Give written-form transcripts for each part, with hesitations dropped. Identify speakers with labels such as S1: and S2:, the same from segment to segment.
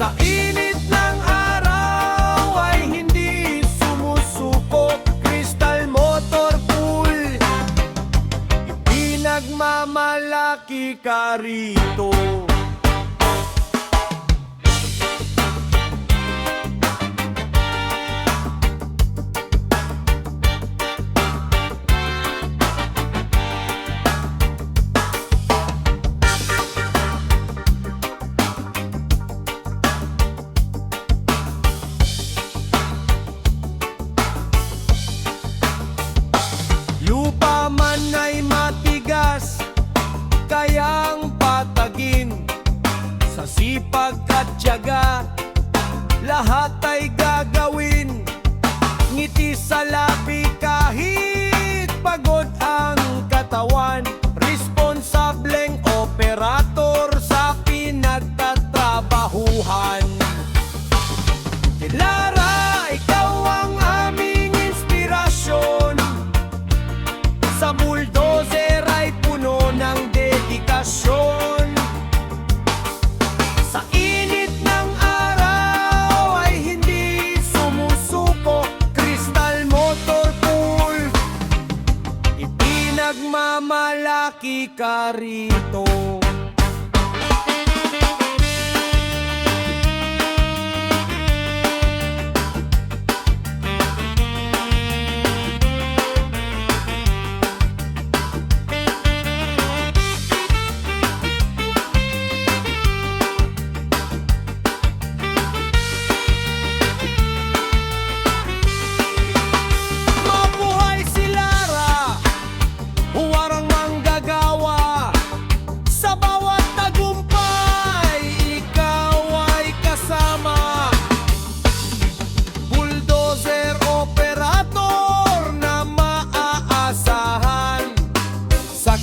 S1: Sa init ng araw ay hindi sumusuko. Crystal Motor Pool, ipinagmamalaki ka rito. Lupa man ay matigas, kayang patagin. Sa sipag at tiyaga, lahat ay gagawin. Ngiti sa labi kahit pagod ang katawan. Responsableng operator sa pinagtatrabahuhan. Lara, ikaw ang aming inspirasyon. Sa bulldozer ay puno ng dedikasyon. Sa init ng araw ay hindi sumusuko. Crystal Motor Pool, ipinagmamalaki ka rito.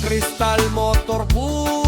S1: Crystal Motor Pool,